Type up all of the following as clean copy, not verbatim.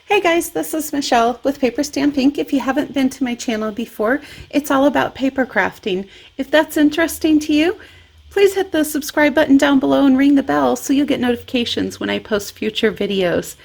Hey guys, this is Michelle with PaperStampInk. If you haven't been to my channel before, it's all about paper crafting. If that's interesting to you, please hit the subscribe button down below and ring the bell so you'll get notifications when I post future videos.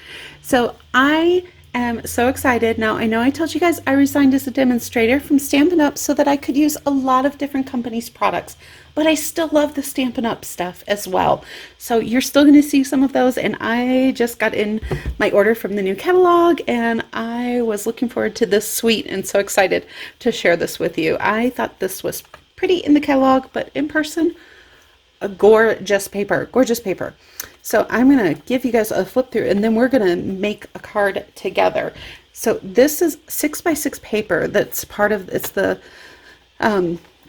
So I am so excited. Now, I know I told you guys I resigned as a demonstrator from Stampin' Up so that I could use a lot of different companies' products, but I still love the Stampin' Up stuff as well. So you're still going to see some of those, and I just got in my order from the new catalog, and I was looking forward to this suite and so excited to share this with you. I thought this was pretty in the catalog, but in person, a gorgeous paper, gorgeous paper. So I'm going to give you guys a flip through, and then we're going to make a card together. So this is 6x6 paper that's part of, it's the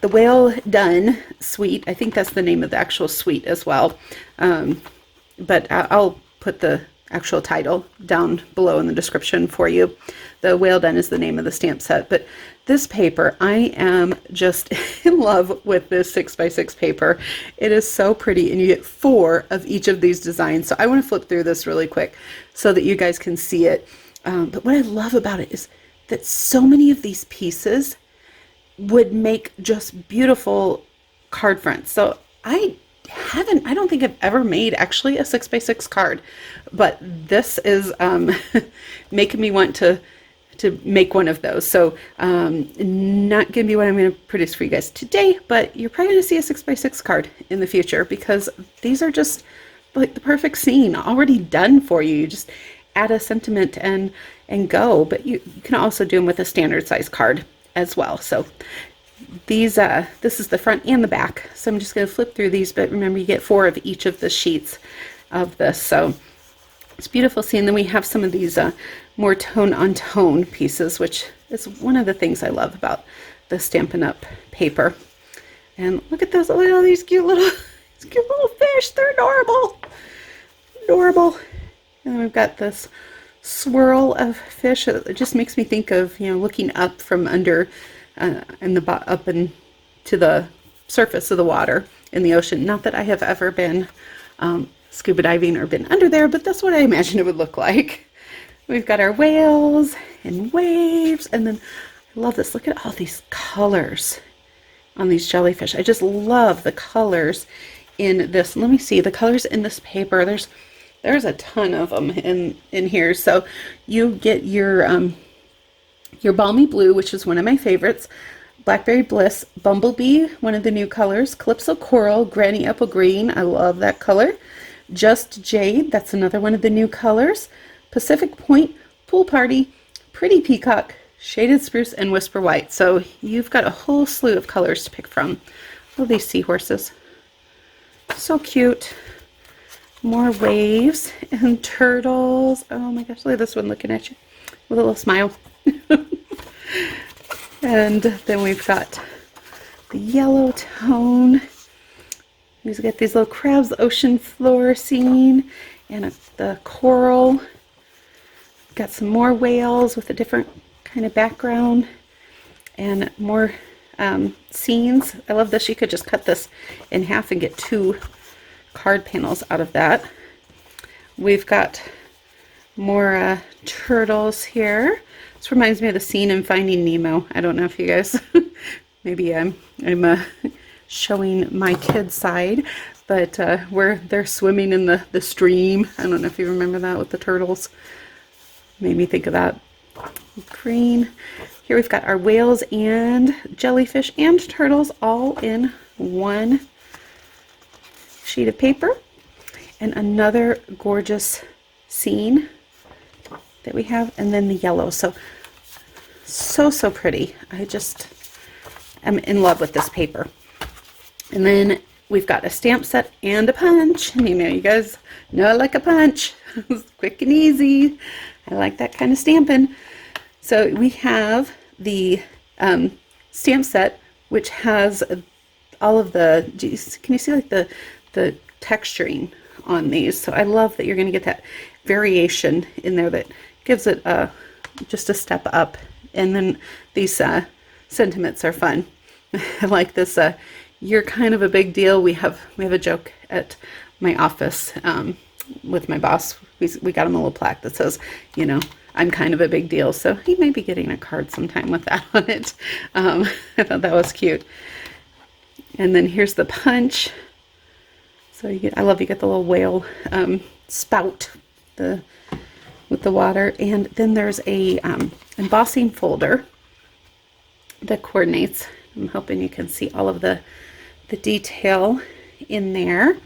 Well Done suite. I think that's the name of the actual suite as well. But I'll put the actual title down below in the description for you. The Well Done is the name of the stamp set. But this paper, I am just in love with this 6x6 paper. It is so pretty, and you get 4 of each of these designs. So I want to flip through this really quick so that you guys can see it. But what I love about it is that so many of these pieces would make just beautiful card fronts. So I don't think I've ever made actually a 6x6 card, but this is making me want to make one of those. So not gonna be what I'm gonna produce for you guys today, but you're probably gonna see a 6x6 card in the future because these are just like the perfect scene already done for you. You just add a sentiment and go, but you can also do them with a standard size card as well. So these this is the front and the back, so I'm just going to flip through these, but remember you get 4 of each of the sheets of this. So it's beautiful scene. Then we have some of these more tone on tone pieces, which is one of the things I love about the Stampin' Up paper. And look at those, look at all these cute little fish. They're adorable. And then we've got this swirl of fish. It just makes me think of, you know, looking up from under up and to the surface of the water in the ocean. Not that I have ever been scuba diving or been under there, but that's what I imagine it would look like. We've got our whales and waves, and then I love this. Look at all these colors on these jellyfish. I just love the colors in this. Let me see the colors in this paper. There's a ton of them in here. So you get your Balmy Blue, which is one of my favorites, Blackberry Bliss, Bumblebee, one of the new colors, Calypso Coral, Granny Apple Green, I love that color, Just Jade, that's another one of the new colors, Pacific Point, Pool Party, Pretty Peacock, Shaded Spruce, and Whisper White. So you've got a whole slew of colors to pick from. Oh, these seahorses, so cute. More waves and turtles. Oh my gosh, look at this one looking at you with a little smile. And then we've got the yellow tone. We've got these little crabs, the ocean floor scene, and the coral. Got some more whales with a different kind of background and more scenes. I love this. You could just cut this in half and get 2 card panels out of that. We've got more turtles here. This reminds me of the scene in Finding Nemo. I don't know if you guys, maybe I'm showing my kid's side, but where they're swimming in the stream. I don't know if you remember that with the turtles. Made me think of that. Green. Here we've got our whales and jellyfish and turtles all in one sheet of paper, and another gorgeous scene that we have, and then the yellow. So pretty. I just am in love with this paper. And then we've got a stamp set and a punch. And you know, you guys know I like a punch. Quick and easy. I like that kind of stamping. So we have the stamp set, which has all of the, can you see like the texturing on these? So I love that you're going to get that variation in there that gives it just a step up. And then these sentiments are fun. I like this. You're kind of a big deal. We have a joke at my office with my boss. We got him a little plaque that says, you know, I'm kind of a big deal, so he may be getting a card sometime with that on it. I thought that was cute. And then here's the punch. So you get, I love you get the little whale spout with the water. And then there's a embossing folder that coordinates. I'm hoping you can see all of the detail in there.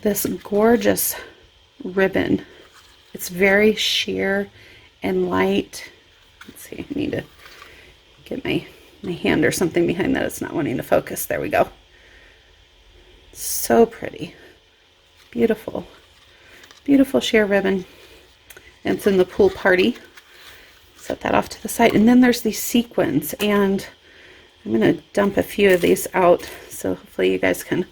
This gorgeous ribbon. It's very sheer and light. Let's see, I need to get my hand or something behind that. It's not wanting to focus. There we go. So pretty. Beautiful. Beautiful sheer ribbon. And it's in the pool party. Set that off to the side. And then there's these sequins. And I'm going to dump a few of these out. So hopefully you guys can.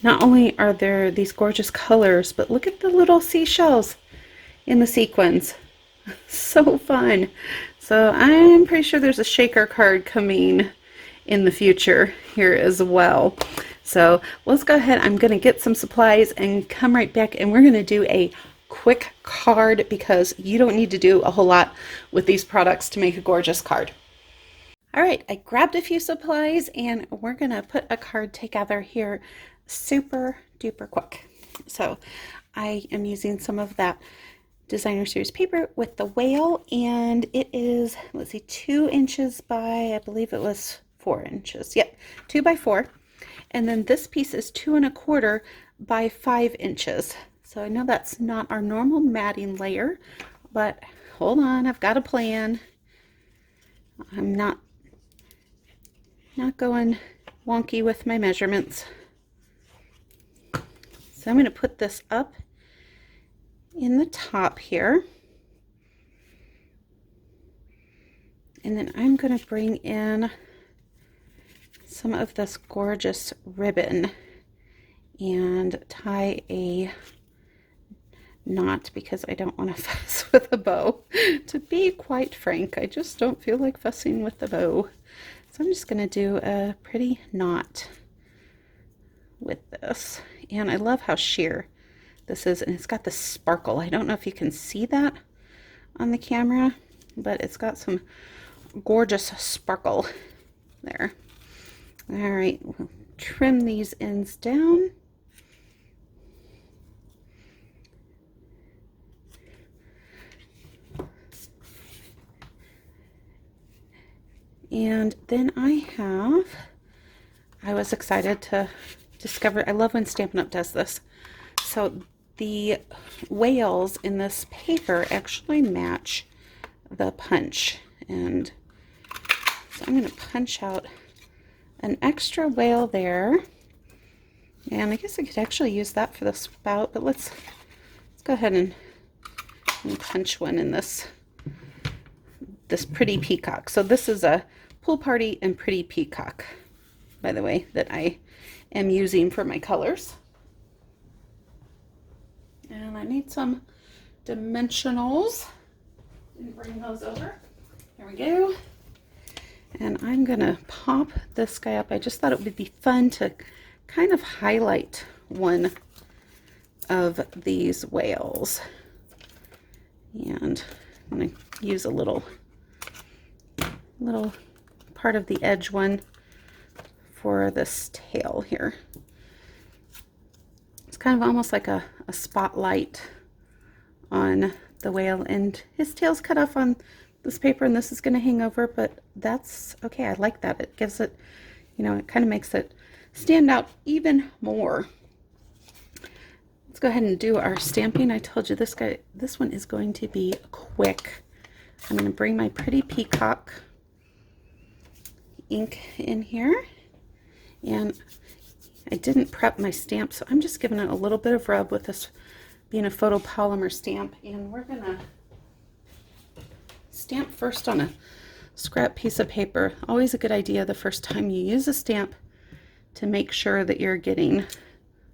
Not only are there these gorgeous colors, but look at the little seashells in the sequins. So fun. So I'm pretty sure there's a shaker card coming in the future here as well. So let's go ahead. I'm going to get some supplies and come right back, and we're going to do a quick card because you don't need to do a whole lot with these products to make a gorgeous card. All right, I grabbed a few supplies and we're going to put a card together here super duper quick. So I am using some of that designer series paper with the whale, and it is, let's see, 2 inches by, I believe it was 4 inches. Yep, 2 by 4. And then this piece is 2 1/4 by 5 inches. So I know that's not our normal matting layer, but hold on, I've got a plan. I'm not going wonky with my measurements. So I'm going to put this up in the top here, and then I'm going to bring in some of this gorgeous ribbon and tie a knot because I don't want to fuss with a bow. To be quite frank, I just don't feel like fussing with the bow. So I'm just going to do a pretty knot with this. And I love how sheer this is, and it's got the sparkle. I don't know if you can see that on the camera, but it's got some gorgeous sparkle there. All right, we'll trim these ends down. And then I was excited to discover, I love when Stampin' Up! Does this. So the whales in this paper actually match the punch. And so I'm going to punch out an extra whale there. And I guess I could actually use that for the spout, but let's go ahead and punch one in this pretty peacock. So this is a pool party and pretty peacock, by the way, that I am using for my colors. And I need some dimensionals. Didn't bring those over. Here we go. And I'm gonna pop this guy up. I just thought it would be fun to kind of highlight one of these whales. And I'm gonna use a little part of the edge one for this tail here. It's kind of almost like a spotlight on the whale, and his tail's cut off on this paper and this is going to hang over, but that's okay. I like that. It gives it, you know, it kind of makes it stand out even more. Let's go ahead and do our stamping. I told you this one is going to be quick. I'm going to bring my pretty peacock ink in here, and I didn't prep my stamp, so I'm just giving it a little bit of rub with this being a photopolymer stamp, and we're gonna stamp first on a scrap piece of paper. Always a good idea the first time you use a stamp to make sure that you're getting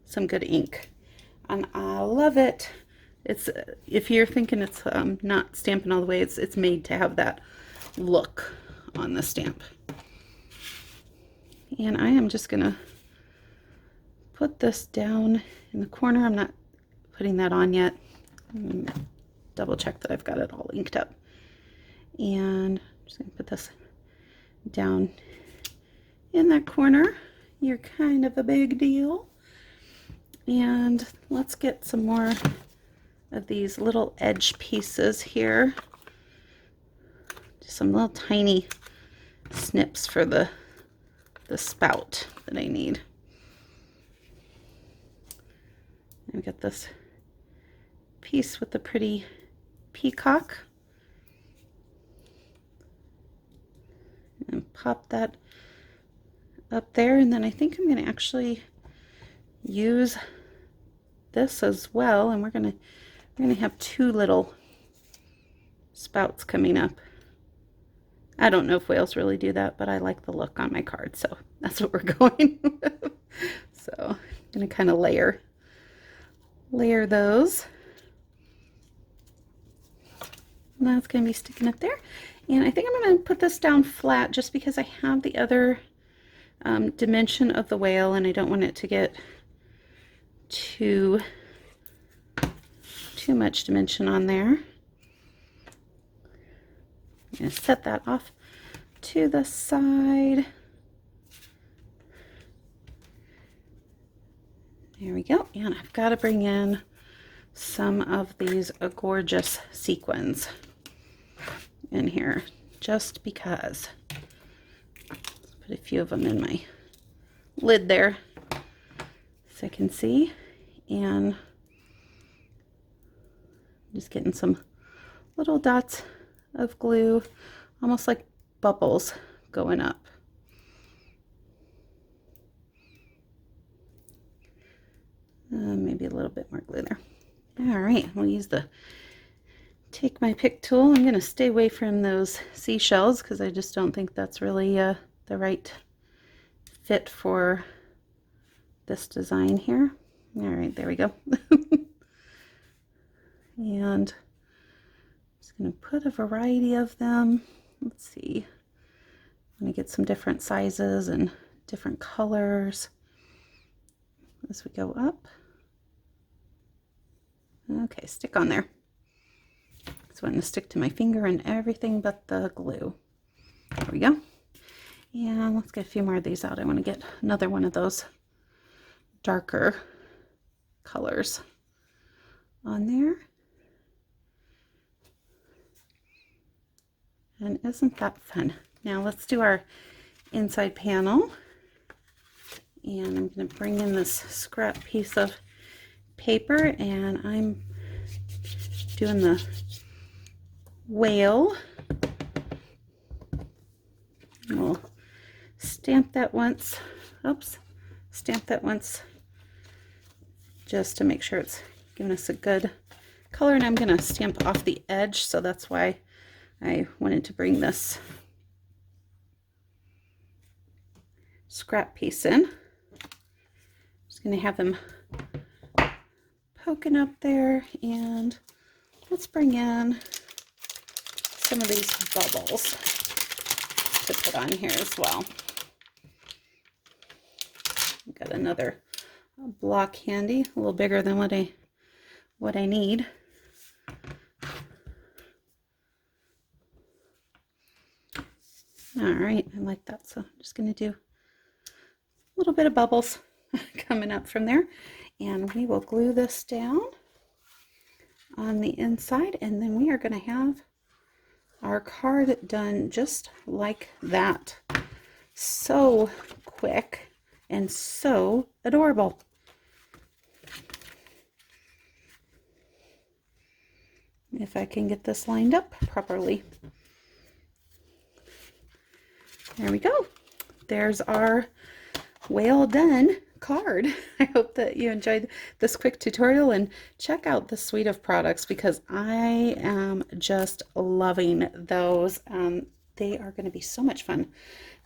some good ink. And I love it. It's, if you're thinking it's not stamping all the way, it's made to have that look on the stamp. And I am just gonna put this down in the corner. I'm not putting that on yet. double check that I've got it all inked up. And I'm just going to put this down in that corner. You're kind of a big deal. And let's get some more of these little edge pieces here. Just some little tiny snips for the spout that I need. I've got this piece with the pretty peacock. And pop that up there, and then I think I'm going to actually use this as well, and we're going to have two little spouts coming up. I don't know if whales really do that, but I like the look on my card, so that's what we're going with. So I'm going to kind of layer those. And that's going to be sticking up there. And I think I'm going to put this down flat just because I have the other dimension of the whale, and I don't want it to get too much dimension on there. I'm going to set that off to the side. There we go. And I've got to bring in some of these gorgeous sequins in here just because. Let's put a few of them in my lid there so I can see. And just getting some little dots of glue, almost like bubbles going up. Maybe a little bit more glue there. All right, we'll take my pick tool. I'm going to stay away from those seashells because I just don't think that's really the right fit for this design here. All right, there we go. And I'm just going to put a variety of them. Let's see. I'm going to get some different sizes and different colors as we go up. Okay, stick on there. So I'm going to stick to my finger and everything but the glue. There we go. And let's get a few more of these out. I want to get another one of those darker colors on there. And isn't that fun? Now let's do our inside panel. And I'm going to bring in this scrap piece of paper, and I'm doing the whale. We'll stamp that once. Oops. Stamp that once just to make sure it's giving us a good color. And I'm going to stamp off the edge, so that's why I wanted to bring this scrap piece in. Just going to have them poking up there, and let's bring in some of these bubbles to put on here as well. I've got another block handy, a little bigger than what I need. All right, I like that, so I'm just going to do a little bit of bubbles coming up from there, and we will glue this down on the inside, and then we are going to have our card done just like that. So quick and so adorable. If I can get this lined up properly. There we go. There's our well done card. I hope that you enjoyed this quick tutorial, and check out the suite of products because I am just loving those. They are going to be so much fun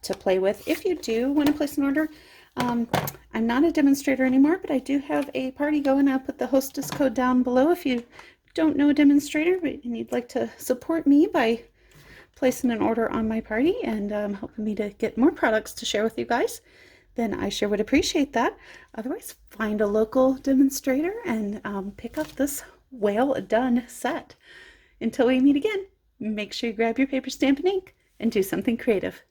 to play with. If you do want to place an order, I'm not a demonstrator anymore, but I do have a party going. I'll put the hostess code down below if you don't know a demonstrator and you'd like to support me by placing an order on my party and helping me to get more products to share with you guys, then I sure would appreciate that. Otherwise, find a local demonstrator and pick up this well done set. Until we meet again, make sure you grab your paper, stamp, and ink and do something creative.